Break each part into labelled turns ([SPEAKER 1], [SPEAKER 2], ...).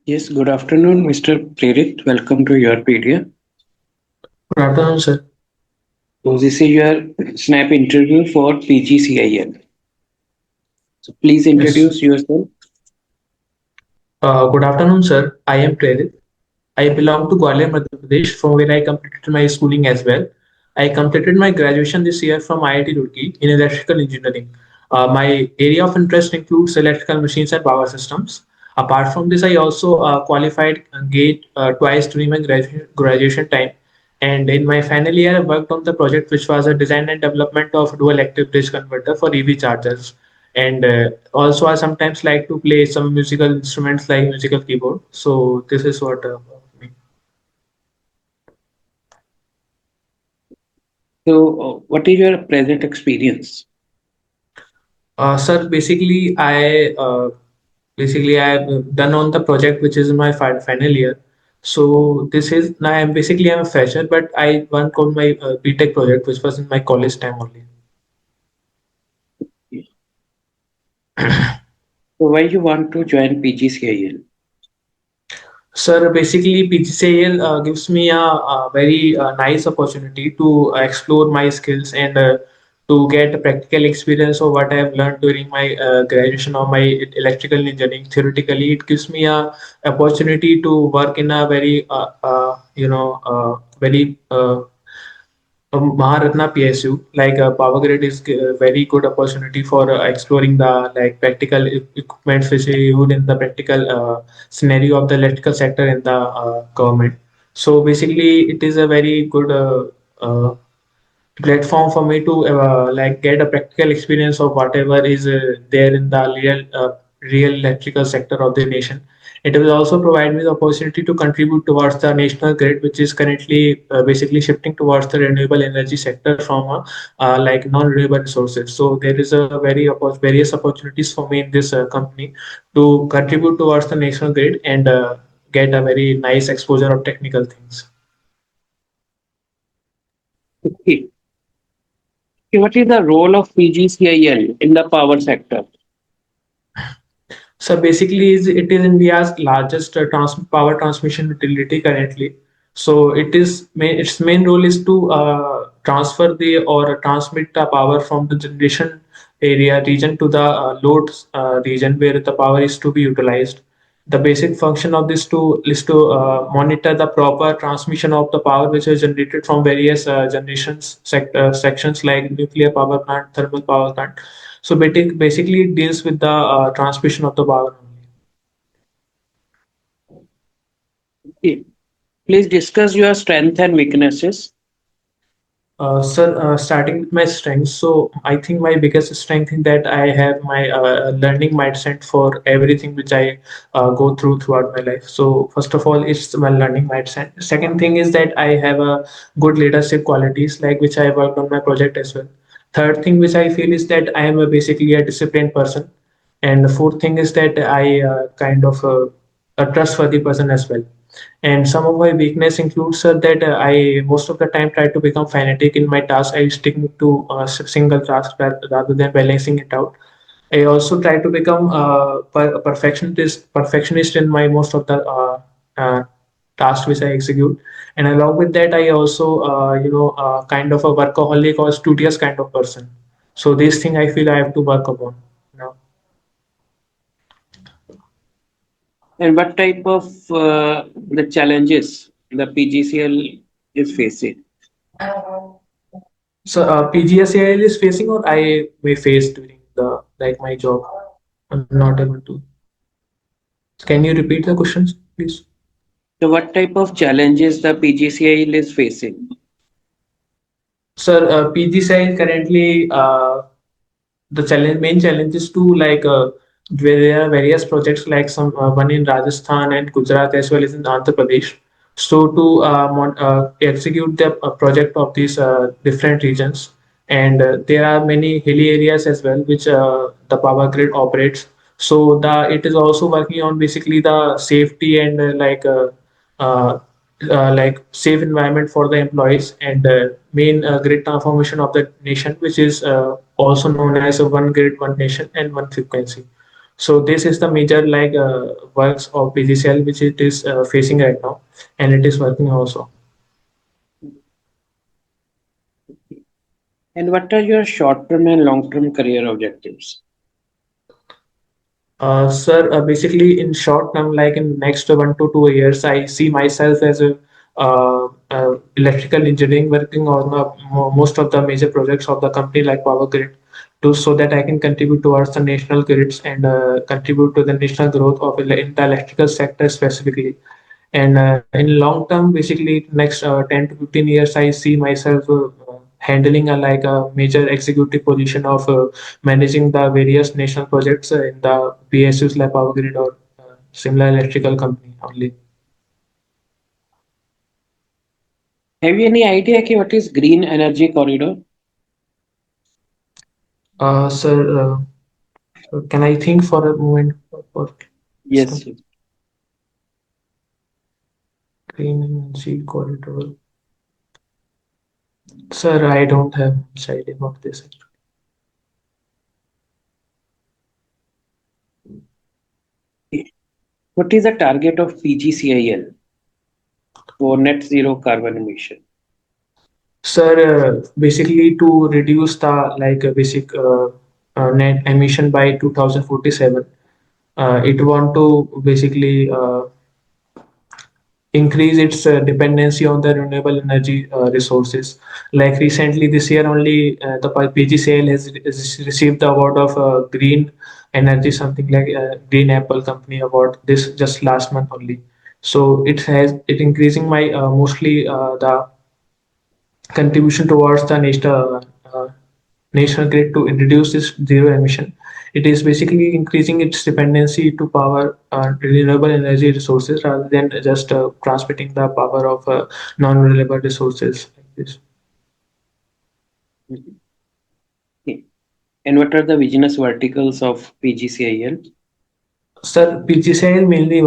[SPEAKER 1] Yes, good afternoon, Mr. Prerit. Welcome to YourPedia.
[SPEAKER 2] Good afternoon, sir.
[SPEAKER 1] So this is your snap interview for PGCIL. So please
[SPEAKER 2] Yes.
[SPEAKER 1] introduce yourself.
[SPEAKER 2] Good afternoon, sir. I am Trainee. I belong to Gwalior, Madhya Pradesh, from where I completed my schooling as well. I completed my graduation this year from IIT Roorkee in electrical engineering. My area of interest includes electrical machines and power systems. Apart from this, I also qualified GATE twice during my graduation time. And in my final year, I worked on the project which was a design and development of dual active bridge converter for EV chargers. And also, I sometimes like to play some musical instruments like musical keyboard. So this is what me.
[SPEAKER 1] So what is your present experience?
[SPEAKER 2] Sir, basically I have done on the project which is in my final year. So this is now I'm a fresher, but I worked on my BTech project which was in my college time only.
[SPEAKER 1] So why you want to join PGCIL?
[SPEAKER 2] Sir, basically PGCIL gives me a very nice opportunity to explore my skills and to get a practical experience of what I have learned during my graduation of my electrical engineering. Theoretically, it gives me a opportunity to work in a very very Maharatna PSU, like Power Grid is a very good opportunity for exploring the like practical equipments which are used in the practical scenario of the electrical sector in the government. So basically, it is a very good platform for me to like get a practical experience of whatever is there in the real electrical sector of the nation. It will also provide me the opportunity to contribute towards the national grid, which is currently basically shifting towards the renewable energy sector from like non-renewable resources. So there is a various opportunities for me in this company to contribute towards the national grid and get a very nice exposure of technical things.
[SPEAKER 1] Okay. What is the role of PGCIL in the power sector?
[SPEAKER 2] So basically, it is India's largest power transmission utility currently. So its main role is to transfer the or transmit the power from the generation area region to the load region where the power is to be utilized. The basic function of this is to monitor the proper transmission of the power which is generated from various sections like nuclear power plant, thermal power plant. So basically, it deals with the transmission of the power.
[SPEAKER 1] Okay. Please discuss your strength and weaknesses.
[SPEAKER 2] Sir, starting with my strengths, so I think my biggest strength is that I have my learning mindset for everything which I go throughout my life. So first of all, it's my learning mindset. Second thing is that I have a good leadership qualities, like which I worked on my project as well. Third thing which I feel is that I am basically a disciplined person, and the fourth thing is that I kind of a trustworthy person as well. And some of my weakness includes that I most of the time try to become fanatic in my task. I stick to a single task rather than balancing it out. I also try to become perfectionist in my most of the tasks which I execute. And along with that, I also kind of a workaholic or studious kind of person. So this thing I feel I have to work upon now.
[SPEAKER 1] And what type of the challenges the PGCL is facing?
[SPEAKER 2] So PGCIL is facing or I may face during the like my job. I'm not able to. Can you repeat the questions, please?
[SPEAKER 1] So what type of challenges the PGCIL is facing?
[SPEAKER 2] Sir, PGCIL currently the main challenge is to like where there are various projects like some one in Rajasthan and Gujarat as well as in Andhra Pradesh. So to execute the project of these different regions, and there are many hilly areas as well which the power grid operates. So the it is also working on basically the safety and uh, like safe environment for the employees and main grid transformation of the nation, which is also known as a one grid, one nation, and one frequency. So this is the major works of PGCL which it is facing right now, and it is working also.
[SPEAKER 1] And what are your short-term and long-term career objectives?
[SPEAKER 2] Sir, basically in short term, like in next 1 to 2 years, I see myself as a electrical engineering working on most of the major projects of the company like power grid, to so that I can contribute towards the national grids and contribute to the national growth of in the electrical sector specifically. And in long term, basically next 10 to 15 years, I see myself handling a major executive position of managing the various national projects in the PSUs like Power Grid or similar electrical company only.
[SPEAKER 1] Have you any idea ki what is green energy corridor?
[SPEAKER 2] Sir, can I think for a moment for this
[SPEAKER 1] Yes.
[SPEAKER 2] term? Green energy corridor? Sir, I don't have much idea about this.
[SPEAKER 1] What is the target of PGCIL for net zero carbon emission?
[SPEAKER 2] Sir, basically to reduce the basic net emission by 2047, it want to basically increase its dependency on the renewable energy resources. Like recently, this year only, the PGCL has received the award of green energy, something like Green Apple Company Award. This just last month only. So it increasing my mostly the contribution towards the national grid to introduce this zero emission. It is basically increasing its dependency to power renewable energy resources rather than just transmitting the power of non-renewable resources like this.
[SPEAKER 1] Mhm. Okay. And what are the business verticals of PGCIL?
[SPEAKER 2] Sir, PGCIL mainly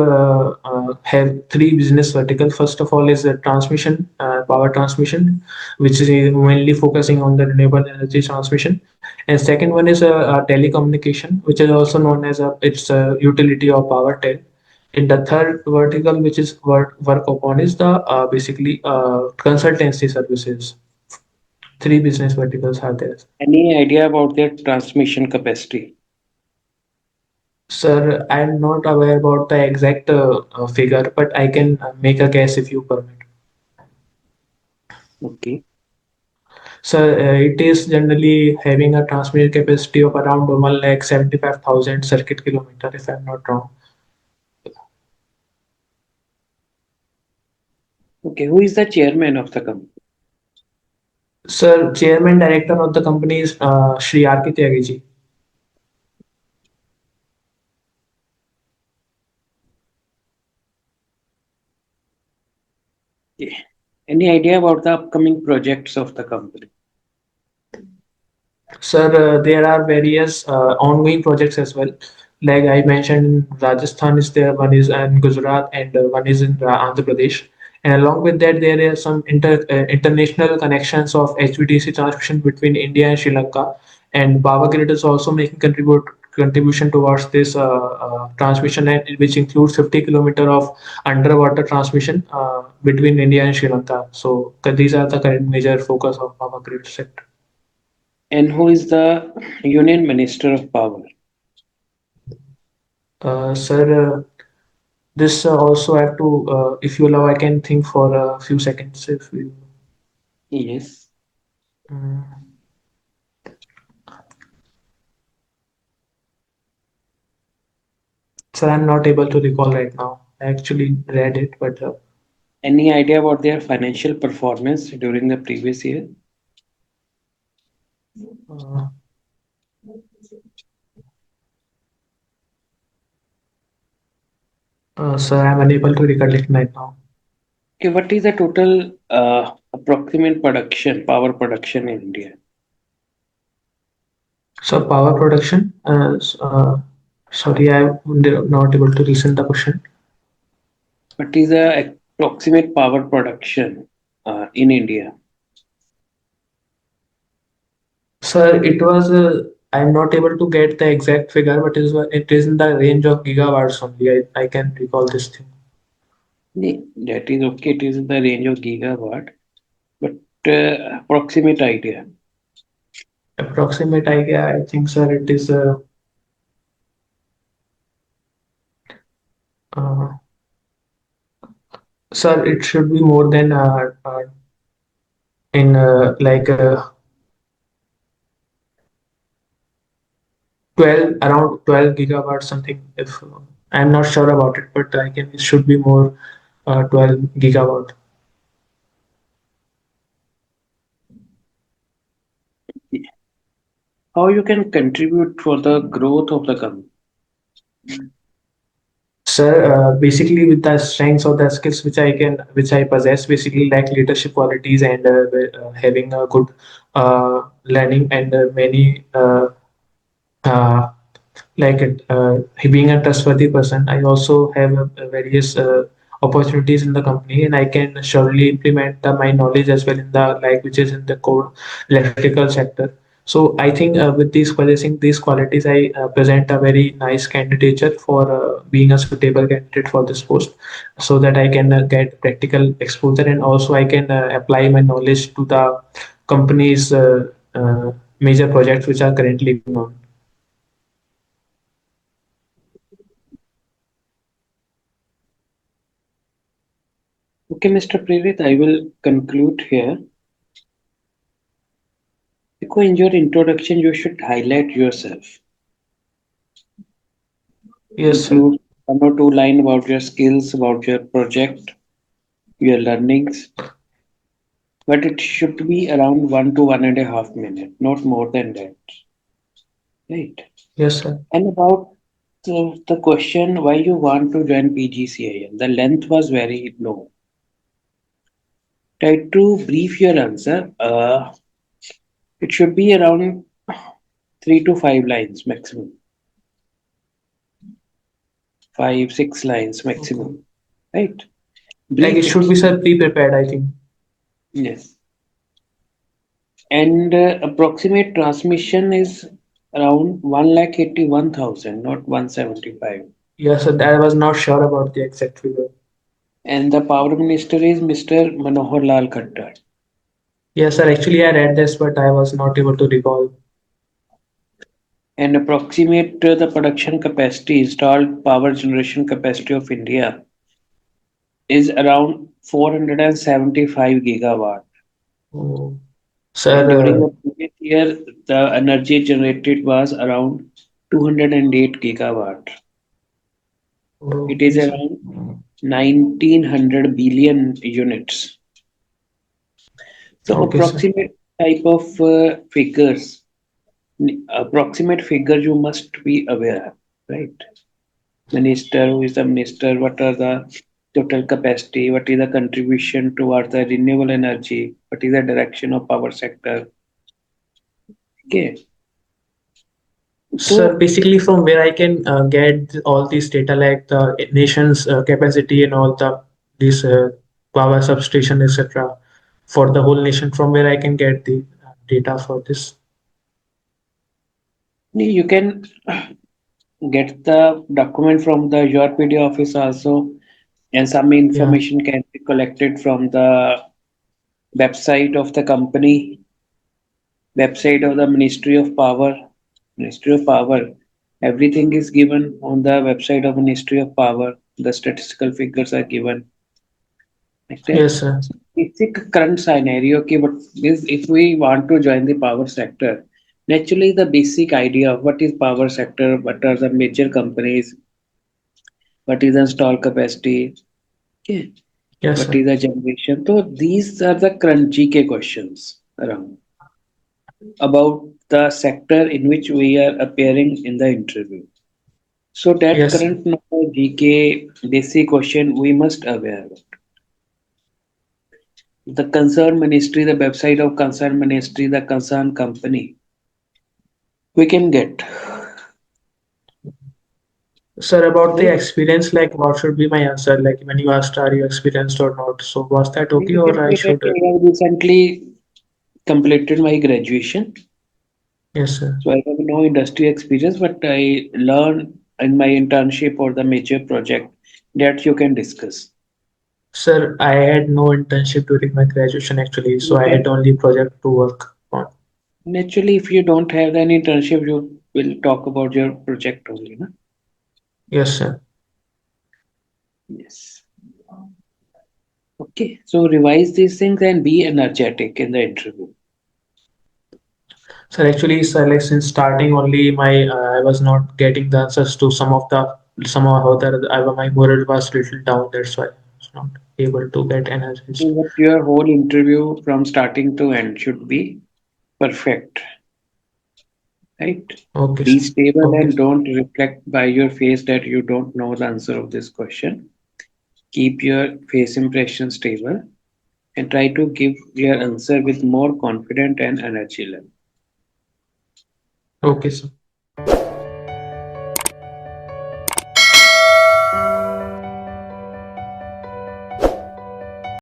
[SPEAKER 2] have three business verticals. First of all is the transmission, power transmission, which is mainly focusing on the renewable energy transmission. And second one is telecommunication, which is also known as its utility or power tel. And the third vertical, which is work upon, is the basically consultancy services. Three business verticals are there.
[SPEAKER 1] Any idea about their transmission capacity?
[SPEAKER 2] Sir, I'm not aware about the exact figure, but I can make a guess if you permit.
[SPEAKER 1] Okay.
[SPEAKER 2] Sir, it is generally having a transmitter capacity of around 1,75,000 circuit kilometer, if I'm not wrong.
[SPEAKER 1] Okay. Who is the chairman of the company?
[SPEAKER 2] Sir, chairman director of the company is Shri R.K. Tyagi.
[SPEAKER 1] Yeah. Any idea about the upcoming projects of the company?
[SPEAKER 2] Sir, there are various ongoing projects as well. Like I mentioned, Rajasthan is there, one is in Gujarat, and one is in Andhra Pradesh. And along with that, there are some international connections of HVDC transmission between India and Sri Lanka. And Power Grid is also making contribution towards this transmission, and which includes 50 kilometer of underwater transmission between India and Sri Lanka. So these are the current major focus of Power Grid sector.
[SPEAKER 1] And who is the Union Minister of Power?
[SPEAKER 2] Sir, this also have to, if you allow, I can think for a few seconds. If you,
[SPEAKER 1] Yes.
[SPEAKER 2] Mm. Sir, I'm not able to recall right now. I actually read it, but
[SPEAKER 1] Any idea about their financial performance during the previous year?
[SPEAKER 2] uh, sir, I'm unable to recollect right now.
[SPEAKER 1] Okay, what is the total approximate power production in India?
[SPEAKER 2] So power production. Sorry, I'm not able to listen the question.
[SPEAKER 1] What is the approximate power production in India?
[SPEAKER 2] Sir, it was I'm not able to get the exact figure, but it is in the range of gigawatts only. I can recall this thing.
[SPEAKER 1] That is okay. It is in the range of gigawatt, but approximate idea.
[SPEAKER 2] Approximate idea, I think, sir, it is uh, sir, it should be more than in like 12 around 12 gigawatts something. If I'm not sure about it, but I can it should be more 12 gigawatt.
[SPEAKER 1] How you can contribute for the growth of the company?
[SPEAKER 2] Sir, basically with the strengths or the skills which I possess, basically like leadership qualities and having a good learning and many uh, like being a trustworthy person. I also have various opportunities in the company, and I can surely implement my knowledge as well in the like which is in the core electrical sector. So I think with these possessing these qualities, I present a very nice candidature for being a suitable candidate for this post, so that I can get practical exposure, and also I can apply my knowledge to the company's major projects which are currently going on.
[SPEAKER 1] Okay, Mr. Prerit, I will conclude here. Because in your introduction, you should highlight yourself.
[SPEAKER 2] Yes, sir.
[SPEAKER 1] Include one or two line about your skills, about your project, your learnings, but it should be around 1 to 1.5 minutes, not more than that. Right.
[SPEAKER 2] Yes, sir.
[SPEAKER 1] And about the question why you want to join PGCIL, the length was very low. Try to brief your answer. It should be around 3 to 5 lines maximum, 5, 6 lines
[SPEAKER 2] Okay.
[SPEAKER 1] maximum. Right.
[SPEAKER 2] Like it
[SPEAKER 1] Brief
[SPEAKER 2] should
[SPEAKER 1] it.
[SPEAKER 2] be, sir, pre-prepared, I think.
[SPEAKER 1] Yes. And approximate transmission is around 1,81,000, not 175.
[SPEAKER 2] Yes, sir. I was not sure about the exact figure.
[SPEAKER 1] And the power minister is Mr. Manohar Lal Khattar.
[SPEAKER 2] Yes, sir. Actually, I read this, but I was not able to recall.
[SPEAKER 1] And approximate the production capacity, installed power generation capacity of India is around 475 gigawatt.
[SPEAKER 2] Oh,
[SPEAKER 1] And during
[SPEAKER 2] sir.
[SPEAKER 1] the previous year, the energy generated was around 208 gigawatt. It is
[SPEAKER 2] Okay, sir.
[SPEAKER 1] around 1900 billion units. So
[SPEAKER 2] Okay, sir.
[SPEAKER 1] approximate figure you must be aware, right? Minister, who is the minister, what are the total capacity, what is the contribution towards the renewable energy, what is the direction of power sector. Okay,
[SPEAKER 2] Sir,
[SPEAKER 1] so
[SPEAKER 2] basically from where I can get all these data, like the nation's capacity and all the this power substation, etc., for the whole nation, from where I can get the data for this.
[SPEAKER 1] you can get the document from the YourPedia office also, and some
[SPEAKER 2] Yeah.
[SPEAKER 1] information can be collected from the website of the company, website of the Ministry of Power. Everything is given on the website of Ministry of Power. The statistical figures are given like that.
[SPEAKER 2] Yes, sir.
[SPEAKER 1] Basic current scenario, okay, but is if we want to join the power sector, naturally the basic idea of what is power sector, what are the major companies, what is the install capacity, okay,
[SPEAKER 2] Yes,
[SPEAKER 1] what
[SPEAKER 2] sir.
[SPEAKER 1] is the generation. So these are the current GK questions around about the sector in which we are appearing in the interview. So that
[SPEAKER 2] Yes, sir.
[SPEAKER 1] current number GK basic question we must aware of. The concerned ministry, the website of concerned ministry, the concerned company, we can get.
[SPEAKER 2] Sir, about the
[SPEAKER 1] Right?
[SPEAKER 2] experience, like what should be my answer? Like when you asked, are you experienced or not? So was that okay,
[SPEAKER 1] You can
[SPEAKER 2] or I
[SPEAKER 1] say that
[SPEAKER 2] should?
[SPEAKER 1] I have recently completed my graduation
[SPEAKER 2] Yes, sir.
[SPEAKER 1] So I have no industry experience, but I learn in my internship or the major project that you can discuss.
[SPEAKER 2] Sir, I had no internship during my graduation actually, so
[SPEAKER 1] You
[SPEAKER 2] I had
[SPEAKER 1] can
[SPEAKER 2] only project to work on.
[SPEAKER 1] naturally, if you don't have any internship, you will talk about your project only, no?
[SPEAKER 2] Yes, sir.
[SPEAKER 1] Yes. Okay. So revise these things and be energetic in the interview.
[SPEAKER 2] Sir, actually, sir, like since starting only, my I was not getting the answers to some of other my morale was little down. That's why I was not able to get
[SPEAKER 1] So
[SPEAKER 2] energized.
[SPEAKER 1] what your whole interview from starting to end should be perfect, right?
[SPEAKER 2] Okay,
[SPEAKER 1] Be
[SPEAKER 2] sir.
[SPEAKER 1] stable
[SPEAKER 2] Okay,
[SPEAKER 1] and
[SPEAKER 2] sir.
[SPEAKER 1] don't reflect by your face that you don't know the answer of this question. Keep your face impression stable and try to give your answer with more confidence and energy level.
[SPEAKER 2] Okay, sir.